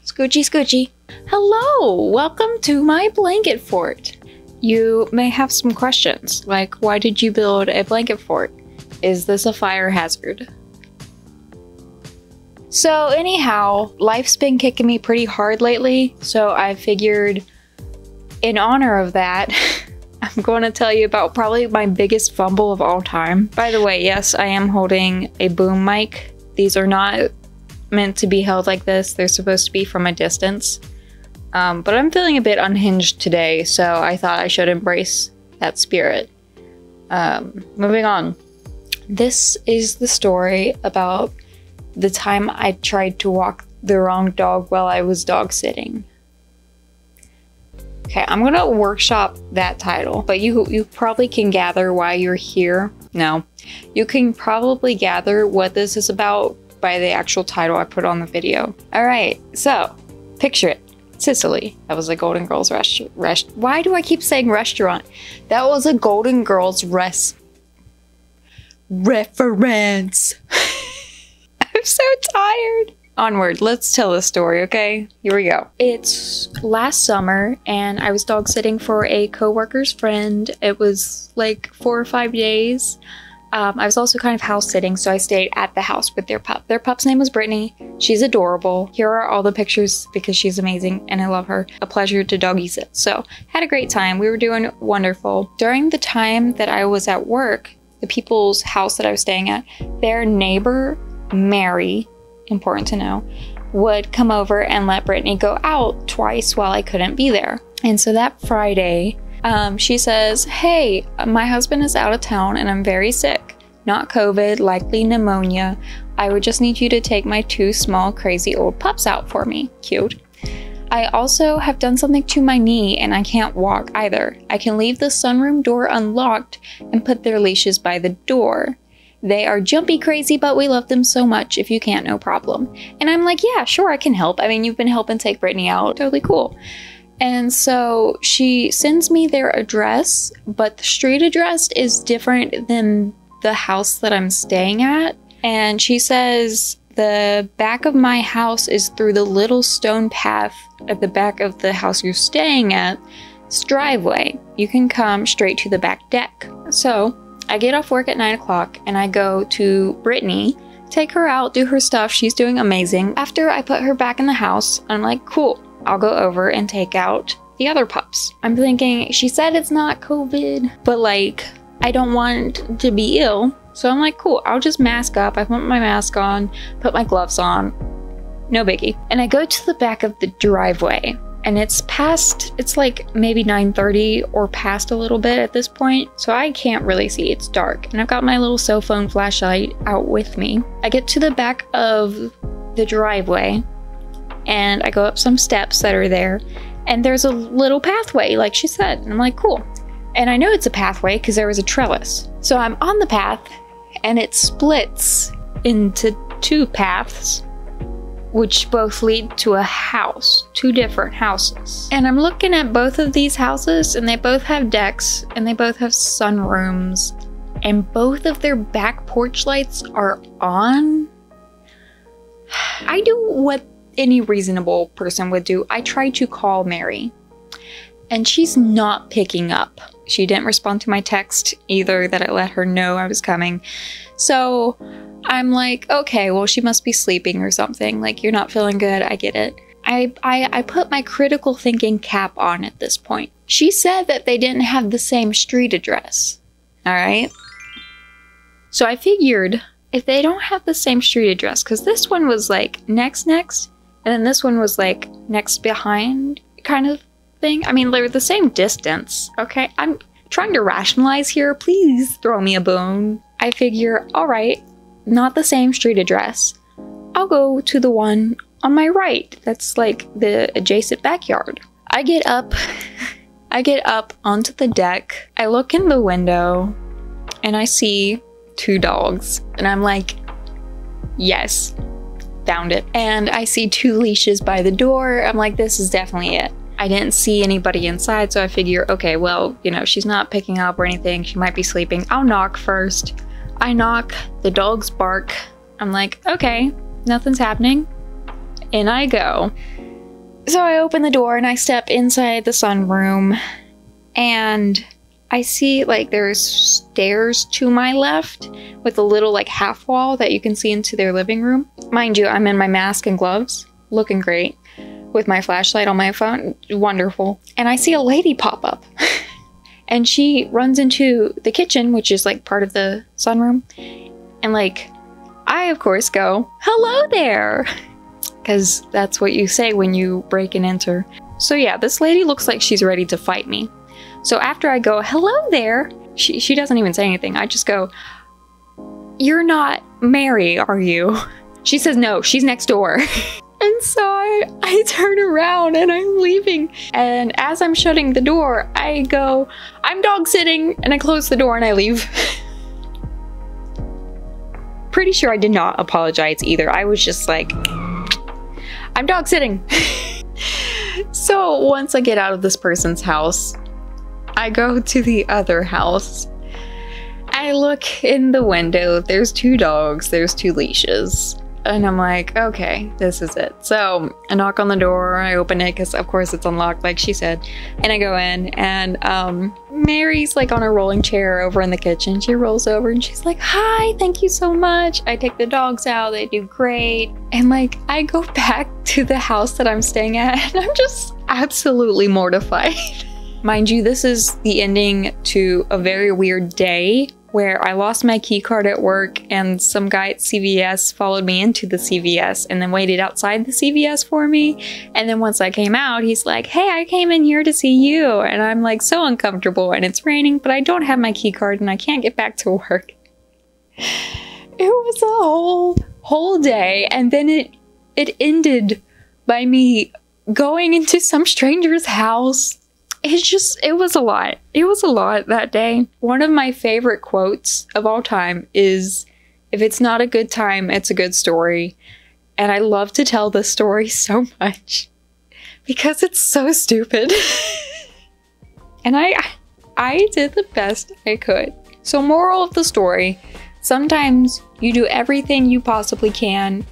Scoochie, scoochie. Hello, welcome to my blanket fort. You may have some questions, like why did you build a blanket fort? Is this a fire hazard? So anyhow, life's been kicking me pretty hard lately, so I figured in honor of that, I'm going to tell you about probably my biggest fumble of all time. By the way, yes, I am holding a boom mic. These are not meant to be held like this. They're supposed to be from a distance. But I'm feeling a bit unhinged today, so I thought I should embrace that spirit. Moving on. This is the story about the time I tried to walk the wrong dog while I was dog sitting. Okay, I'm gonna workshop that title, but you probably can gather why you're here. No, you can probably gather what this is about by the actual title I put on the video. All right, so picture it. Sicily. That was a Golden Girls restaurant. Why do I keep saying restaurant? That was a Golden Girls reference. I'm so tired. Onward, let's tell the story, okay? Here we go. It's last summer and I was dog sitting for a coworker's friend. It was like 4 or 5 days. I was also kind of house sitting, so I stayed at the house with their pup. Their pup's name was Brittany. She's adorable. Here are all the pictures because she's amazing and I love her. A pleasure to doggy sit. So, had a great time. We were doing wonderful. During the time that I was at work, the people's house that I was staying at, their neighbor, Mary, important to know, would come over and let Brittany go out twice while I couldn't be there. And so that Friday, she says, hey, my husband is out of town and I'm very sick. Not COVID, likely pneumonia. I would just need you to take my 2 small crazy old pups out for me. Cute. I also have done something to my knee and I can't walk either. I can leave the sunroom door unlocked and put their leashes by the door. They are jumpy crazy, but we love them so much. If you can't, no problem. And I'm like, yeah, sure, I can help. I mean, you've been helping take Brittany out. Totally cool. And so she sends me their address, but the street address is different than the house that I'm staying at. And she says the back of my house is through the little stone path at the back of the house you're staying at. It's driveway. You can come straight to the back deck. So I get off work at 9 o'clock and I go to Brittany, take her out, do her stuff. She's doing amazing. After I put her back in the house, I'm like, cool. I'll go over and take out the other pups. I'm thinking, she said it's not COVID, but like, I don't want to be ill. So I'm like, cool, I'll just mask up. I put my mask on, put my gloves on, no biggie. And I go to the back of the driveway and it's past, it's like maybe 9:30 or past a little bit at this point. So I can't really see, it's dark. And I've got my little cell phone flashlight out with me. I get to the back of the driveway and I go up some steps that are there and there's a little pathway like she said, and I'm like, cool. And I know it's a pathway because there was a trellis. So I'm on the path and it splits into 2 paths which both lead to a house, 2 different houses. And I'm looking at both of these houses and they both have decks and they both have sunrooms and both of their back porch lights are on. I do what any reasonable person would do. I tried to call Mary and she's not picking up. She didn't respond to my text either that I let her know I was coming. So I'm like, okay, well, she must be sleeping or something. Like, you're not feeling good. I get it. I put my critical thinking cap on at this point. She said that they didn't have the same street address. All right. So I figured if they don't have the same street address, because this one was like next, and then this one was like next behind kind of thing. I mean, they're the same distance, okay? I'm trying to rationalize here. Please throw me a bone. I figure, all right, not the same street address. I'll go to the one on my right. That's like the adjacent backyard. I get up onto the deck. I look in the window and I see 2 dogs. And I'm like, yes. Found it. And I see 2 leashes by the door. I'm like, this is definitely it. I didn't see anybody inside, so I figure, okay, well, you know, she's not picking up or anything. She might be sleeping. I'll knock first. I knock, the dogs bark. I'm like, okay, nothing's happening. In I go. So I open the door and I step inside the sunroom, and I see like there's stairs to my left with a little like half wall that you can see into their living room. Mind you, I'm in my mask and gloves, looking great, with my flashlight on my phone. Wonderful. And I see a lady pop up. And she runs into the kitchen, which is like part of the sunroom. And like, I of course go, "Hello there!" Because that's what you say when you break and enter. So yeah, this lady looks like she's ready to fight me. So after I go, "Hello there," she doesn't even say anything. I just go, "You're not Mary, are you?" She says, "No, she's next door." And so I turn around and I'm leaving. And as I'm shutting the door, I go, "I'm dog sitting," and I close the door and I leave. Pretty sure I did not apologize either. I was just like, "I'm dog sitting." So once I get out of this person's house, I go to the other house. I look in the window, there's 2 dogs, there's 2 leashes. And I'm like, okay, this is it. So I knock on the door, I open it because of course it's unlocked like she said. And I go in and Mary's like on a rolling chair over in the kitchen. She rolls over and she's like, "Hi, thank you so much." I take the dogs out, they do great. And like, I go back to the house that I'm staying at and I'm just absolutely mortified. Mind you, this is the ending to a very weird day where I lost my key card at work and some guy at CVS followed me into the CVS and then waited outside the CVS for me. And then once I came out, he's like, "Hey, I came in here to see you." And I'm like so uncomfortable and it's raining, but I don't have my key card and I can't get back to work. It was a whole day, and then it ended by me going into some stranger's house. It was a lot. It was a lot that day. One of my favorite quotes of all time is, "If it's not a good time, it's a good story." And I love to tell this story so much because it's so stupid. And I did the best I could. So moral of the story, sometimes you do everything you possibly can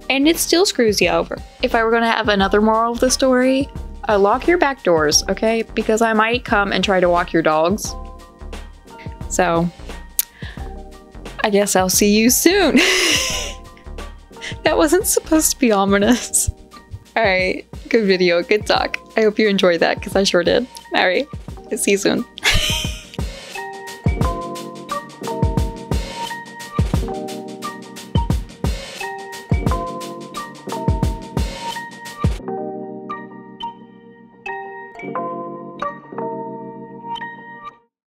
and it still screws you over. If I were gonna have another moral of the story, lock your back doors, okay? Because I might come and try to walk your dogs. So, I guess I'll see you soon. That wasn't supposed to be ominous. Alright, good video, good talk. I hope you enjoyed that, because I sure did. Alright, see you soon. Thank you.